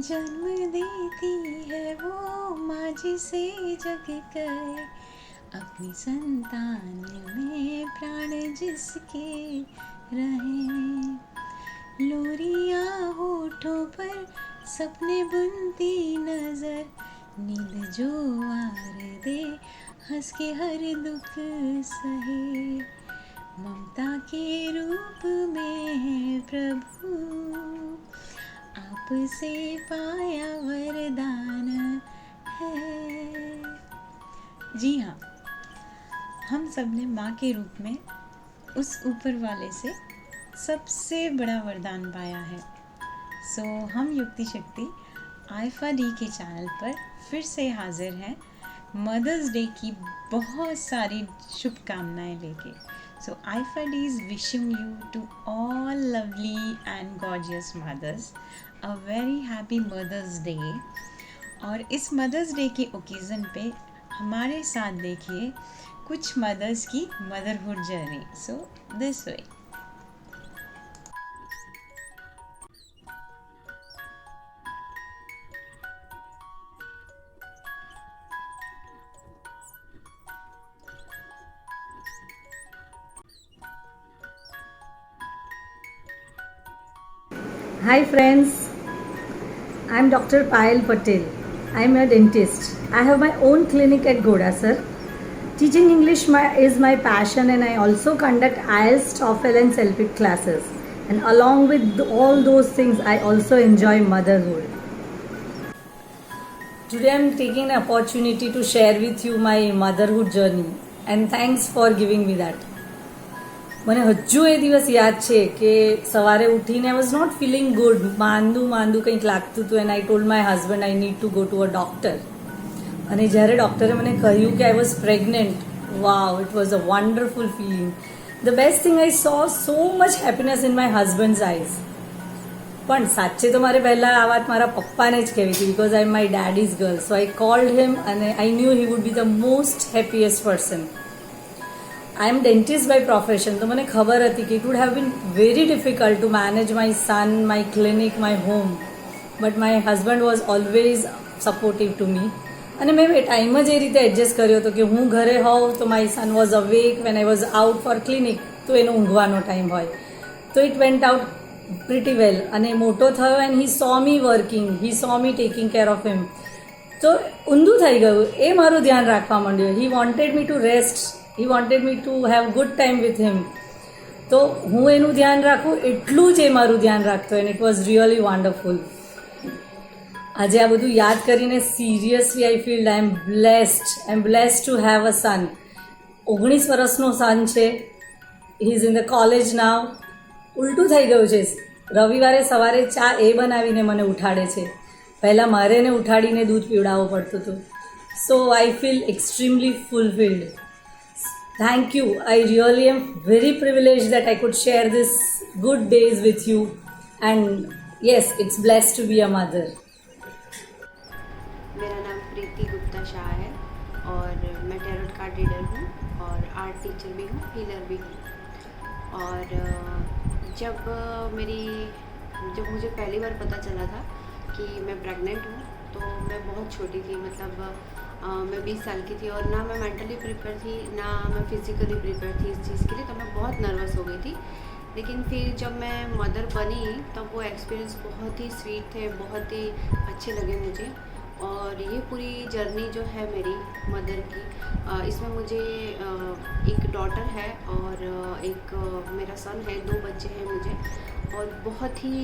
जन्म देती है वो माँ जिसे जग कर, अपनी संतान में प्राण जिसके रहें। लोरियां होठों पर सपने बुनती नजर, नींद जो आर दे हंस के हर दुख सहे। ममता के रूप में है प्रभु, आपसे पाया वरदान है। जी हाँ, हम सब ने माँ के रूप में उस ऊपर वाले से सबसे बड़ा वरदान पाया है। हम युक्ति शक्ति आइफा डी के चैनल पर फिर से हाजिर हैं मदर्स डे की बहुत सारी शुभकामनाएं लेके। आइफा D is wishing you to all lovely and gorgeous mothers a very happy Mother's Day. और इस मदर्स डे के ओकेज़न पे हमारे साथ देखिए कुछ मदर्स की motherhood journey. This way. Hi friends, I am Dr. Payal Patel. I am a dentist. I have my own clinic at Godasar. Teaching English is my passion, and I also conduct IELTS, TOEFL and CELPIT classes. And along with all those things, I also enjoy motherhood. Today I am taking an opportunity to share with you my motherhood journey, and thanks for giving me that. મને હજુ એ દિવસ યાદ છે કે સવારે ઉઠીને I was not feeling good, માંદું કંઈક લાગતું હતું, and I told my husband I need to go to a doctor. અને જ્યારે ડૉક્ટરે મને કહ્યું કે I was pregnant, wow, it was a wonderful feeling. The best thing I saw so much happiness in my husband's eyes. પણ સાચે તો મારે પહેલાં આ વાત મારા પપ્પાને જ કહેવી હતી, because I am my daddy's girl. So I called him અને I knew he would be the most happiest person. I am dentist by profession, તો મને ખબર હતી કે it would have been very difficult to manage my son, my clinic, my home. But my husband was always supportive to me. અને મેં એ time જ એ રીતે adjust કર્યો હતો કે હું ઘરે હોઉં તો my son was awake when I was out for clinic, તો એનો ઊંઘવાનો ટાઈમ હોય. તો it went out pretty well. અને મોટો થયો and he saw me working, he saw me taking care of him. તો ઊંધું થઈ ગયું, એ મારું ધ્યાન રાખવા માંડ્યું. He wanted me to rest, he wanted me to have good time with him. તો હું એનું ધ્યાન રાખું એટલું જ એ મારું ધ્યાન રાખતો, and it was really wonderful. આજે આ બધું યાદ કરીને seriously I feel I am blessed to have a son. 19 વર્ષનો સન છે, he is in the college now. ઉલટું થઈ ગયું છે, રવિવારે સવારે ચા એ બનાવીને મને ઉઠાડે છે, પહેલાં મારે એને ઉઠાડીને દૂધ પીવડાવવું પડતું હતું. So I feel extremely fulfilled. Thank you. I really am very privileged that I could share this good days with you. And yes, it's blessed to be a mother. मेरा नाम प्रीति गुप्ता शाह है और मैं टैरोट कार्ड रीडर हूँ और art teacher भी हूँ, healer भी हूँ. और जब मुझे पहली बार पता चला था कि मैं प्रेग्नेंट हूँ, तो मैं बहुत छोटी थी. मतलब मैं 20 साल की थी और ना मैं मेंटली प्रिपेयर थी, ना मैं फिज़िकली प्रिपेयर थी इस चीज़ के लिए. तो मैं बहुत नर्वस हो गई थी. लेकिन फिर जब मैं मदर बनी तब वो एक्सपीरियंस बहुत ही स्वीट थे, बहुत ही अच्छे लगे मुझे. और ये पूरी जर्नी जो है मेरी मदर की, इसमें मुझे एक डॉटर है और एक मेरा सन है, 2 बच्चे हैं मुझे. और बहुत ही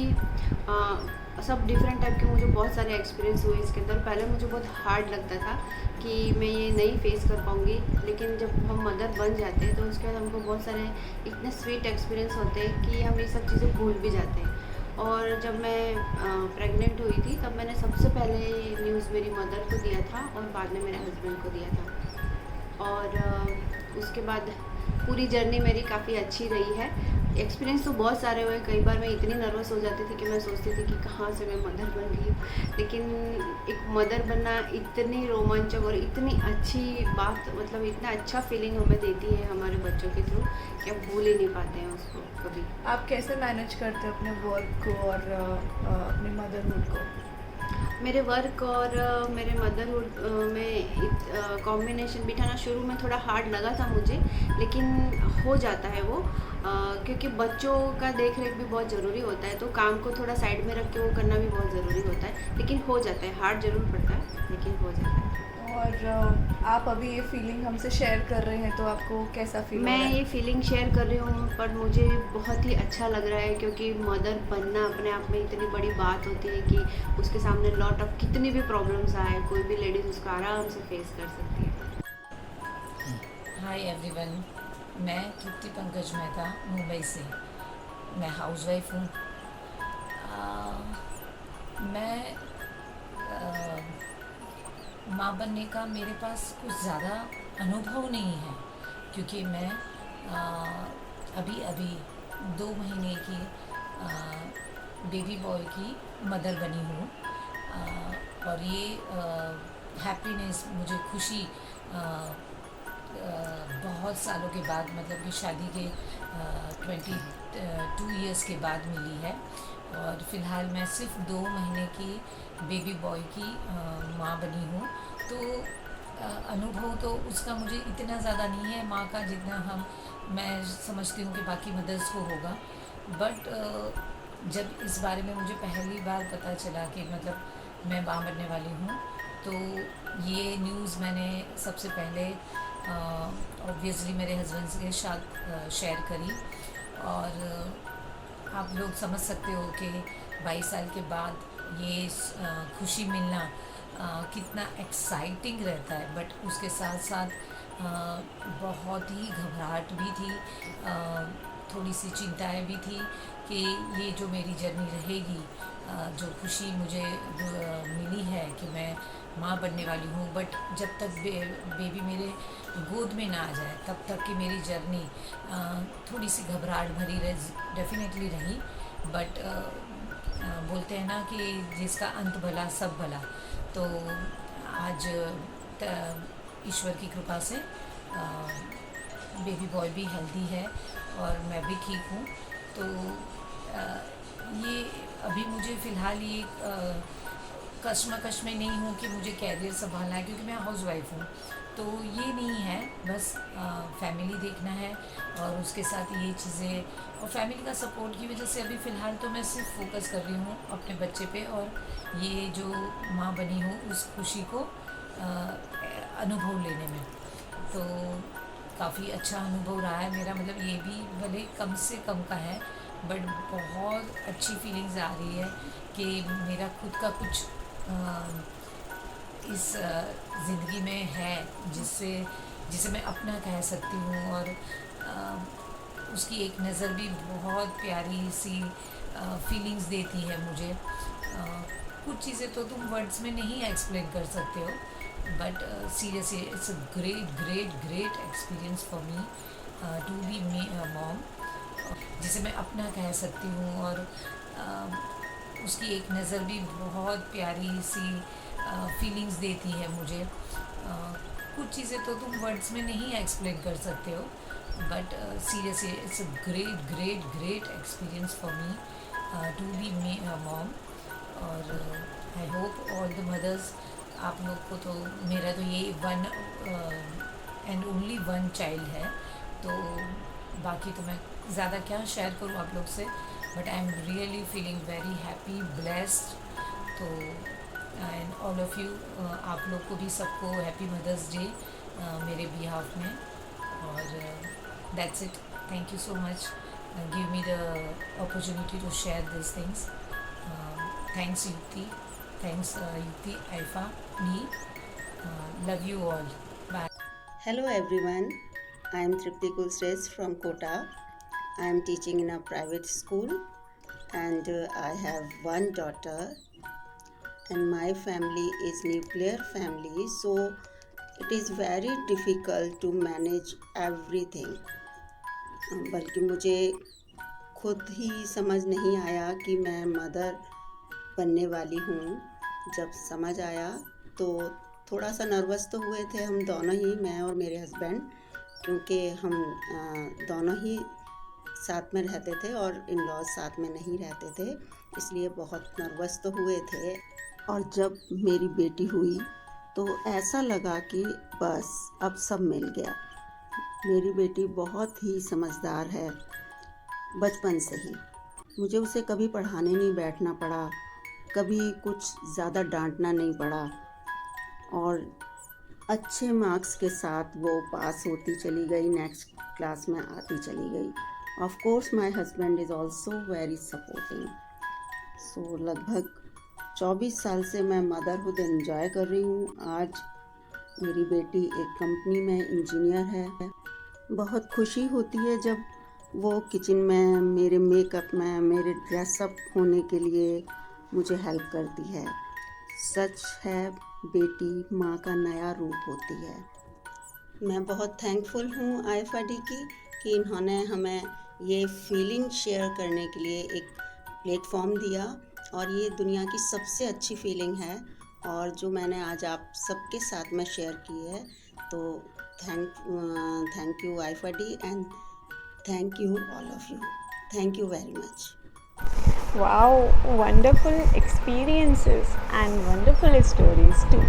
सब डिफरेंट टाइप के मुझे बहुत सारे एक्सपीरियंस हुए इसके अंदर. पहले मुझे बहुत हार्ड लगता था कि मैं ये नहीं फेस कर पाऊँगी, लेकिन जब हम मदर बन जाते हैं तो उसके बाद हमको बहुत सारे इतने स्वीट एक्सपीरियंस होते हैं कि हम ये सब चीज़ें भूल भी जाते हैं. और जब मैं प्रेग्नेंट हुई थी तब मैंने सबसे पहले न्यूज़ मेरी मदर को दिया था और बाद में मेरे हस्बैंड को दिया था. और उसके बाद पूरी जर्नी मेरी काफ़ी अच्छी रही है. एक्सपीरियंस तो बहुत सारे हुए. कई बार मैं इतनी नर्वस हो जाती थी कि मैं सोचती थी कि कहाँ से मैं मदर बन गई हूँ. लेकिन एक मदर बनना इतनी रोमांचक और इतनी अच्छी बात, मतलब इतना अच्छा फीलिंग हमें देती है हमारे बच्चों के थ्रू कि हम भूल ही नहीं पाते हैं उसको कभी. आप कैसे मैनेज करते हो अपने वर्क को और अपनी मदरहुड को? मेरे वर्क और मेरे मदरहुड में कॉम्बिनेशन बिठाना शुरू में थोड़ा हार्ड लगा था मुझे, लेकिन हो जाता है वो, क्योंकि बच्चों का देख रेख भी बहुत ज़रूरी होता है, तो काम को थोड़ा साइड में रख के वो करना भी बहुत ज़रूरी होता है, लेकिन हो जाता है, हार्ड ज़रूर पड़ता है लेकिन हो जाता है। और आप अभी ये फीलिंग हमसे शेयर कर रहे हैं तो आपको कैसा फील हो रहा मैं है? ये फीलिंग शेयर कर रही हूँ, पर मुझे बहुत ही अच्छा लग रहा है, क्योंकि मदर बनना अपने आप में इतनी बड़ी बात होती है कि उसके सामने लॉट ऑफ कितनी भी प्रॉब्लम्स आए, कोई भी लेडीज़ उसको आराम से फेस कर सकती है। हाय एवरीवन, मैं तृप्ति पंकज मेहता मुंबई से। मैं हाउसवाइफ हूँ। मैं माँ बनने का मेरे पास कुछ ज़्यादा अनुभव नहीं है, क्योंकि मैं अभी 2 महीने की बेबी बॉय की मदर बनी हूँ। और ये हैप्पीनेस, मुझे खुशी बहुत सालों के बाद, मतलब कि शादी के 22 इयर्स के बाद मिली है। और फ़िलहाल मैं सिर्फ 2 महीने की बेबी बॉय की माँ बनी हूँ। तो अनुभव तो उसका मुझे इतना ज़्यादा नहीं है माँ का, जितना मैं समझती हूँ कि बाकी मदर्स को होगा। बट जब इस बारे में मुझे पहली बार पता चला कि मतलब मैं माँ बनने वाली हूँ, तो ये न्यूज़ मैंने सबसे पहले ऑब्वियसली मेरे हस्बैंड के साथ शेयर करी। और आप लोग समझ सकते हो कि 22 साल के बाद ये खुशी मिलना कितना एक्साइटिंग रहता है। बट उसके साथ साथ बहुत ही घबराहट भी थी, थोड़ी सी चिंताएं भी थी कि ये जो मेरी जर्नी रहेगी, जो खुशी मुझे मिली है कि मैं माँ बनने वाली हूँ, बट जब तक बेबी मेरे गोद में ना आ जाए तब तक की मेरी जर्नी थोड़ी सी घबराहट भरी डेफिनेटली रही। बट बोलते हैं ना कि जिसका अंत भला सब भला। तो आज ईश्वर की कृपा से बेबी बॉय भी हेल्दी है और मैं भी ठीक हूँ। तो ये अभी मुझे फ़िलहाल ये कश्मकश में नहीं हूँ कि मुझे कैरियर संभालना है, क्योंकि मैं हाउसवाइफ हूँ। तो ये नहीं है, बस फैमिली देखना है और उसके साथ ये चीज़ें, और फैमिली का सपोर्ट की वजह से अभी फ़िलहाल तो मैं सिर्फ फोकस कर रही हूँ अपने बच्चे पे, और ये जो माँ बनी हूँ उस खुशी को अनुभव लेने में। तो काफ़ी अच्छा अनुभव रहा है मेरा, मतलब ये भी भले कम से कम का है, बट बहुत अच्छी फीलिंग्स आ रही है कि मेरा खुद का कुछ इस ज़िंदगी में है जिसे मैं अपना कह सकती हूँ। और उसकी एक नज़र भी बहुत प्यारी सी फीलिंग्स देती है मुझे। कुछ चीज़ें तो तुम वर्ड्स में नहीं एक्सप्लेन कर सकते हो, but seriously it's a great experience for me to be mom, जिसे मैं अपना कह सकती हूँ। और उसकी एक नज़र भी बहुत प्यारी सी फीलिंग्स देती है मुझे। कुछ चीज़ें तो तुम वर्ड्स में नहीं एक्सप्लेन कर सकते हो, but seriously it's a great experience for me to be mom. और I hope all the mothers, आप लोग को तो, मेरा तो ये 1 एंड ओनली 1 चाइल्ड है, तो बाकी तो मैं ज़्यादा क्या शेयर करूँ आप लोग से, but I am really feeling very happy, blessed. तो एंड ऑल ऑफ़ यू, आप लोग को भी सबको हैप्पी मदर्स डे मेरे बिहाफ में। और that's it, thank you so much, give me the opportunity to share this things. Thanks Yukti, thanks Yukti, आइफा, me, love you all. Bye. Hello everyone, I am Tripti Kulsres from Kota. I am teaching in a private school and I have 1 daughter, and my family is nuclear family, so it is very difficult to manage everything. बल्कि मुझे खुद ही समझ नहीं आया कि मैं mother बनने वाली हूँ। जब समझ आया तो थोड़ा सा नर्वस तो हुए थे हम दोनों ही, मैं और मेरे हस्बैंड, क्योंकि हम दोनों ही साथ में रहते थे और इन लॉज साथ में नहीं रहते थे, इसलिए बहुत नर्वस तो हुए थे। और जब मेरी बेटी हुई तो ऐसा लगा कि बस अब सब मिल गया। मेरी बेटी बहुत ही समझदार है बचपन से ही। मुझे उसे कभी पढ़ाने नहीं बैठना पड़ा, कभी कुछ ज़्यादा डांटना नहीं पड़ा और अच्छे मार्क्स के साथ वो पास होती चली गई, नेक्स्ट क्लास में आती चली गई। Of course my husband is also very supporting. So लगभग 24 साल से मैं मदरहुड एंजॉय कर रही हूँ। आज मेरी बेटी एक कंपनी में इंजीनियर है। बहुत खुशी होती है जब वो किचन में मेरे मेकअप में, मेरे ड्रेसअप होने के लिए मुझे हेल्प करती है। सच है, बेटी माँ का नया रूप होती है। मैं बहुत थैंकफुल हूँ IFRD की कि इन्होंने हमें ये फीलिंग शेयर करने के लिए एक प्लेटफॉर्म दिया और ये दुनिया की सबसे अच्छी फीलिंग है और जो मैंने आज आप सबके साथ में शेयर की है। तो thank you IFRD and thank you all of you. Thank you very much. Wow, wonderful experiences and wonderful stories too.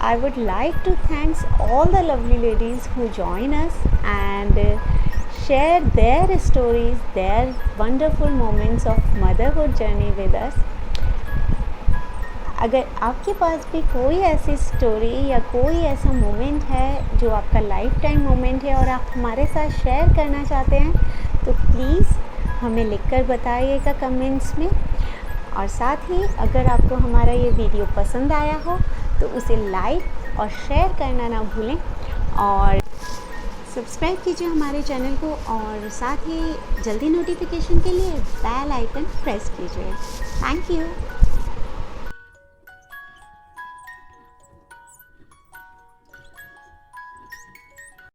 I would like to thank all the lovely ladies who join us and share their stories, their wonderful moments of motherhood journey with us. अगर आपके पास भी कोई ऐसी story या कोई ऐसा moment है जो आपका लाइफ टाइम मोमेंट है और आप हमारे साथ शेयर करना चाहते हैं तो प्लीज़ हमें लिखकर बताइएगा कमेंट्स में। और साथ ही अगर आपको हमारा ये वीडियो पसंद आया हो तो उसे लाइक और शेयर करना ना भूलें और सब्सक्राइब कीजिए हमारे चैनल को और साथ ही जल्दी नोटिफिकेशन के लिए बेल आइकन प्रेस कीजिए। Thank you.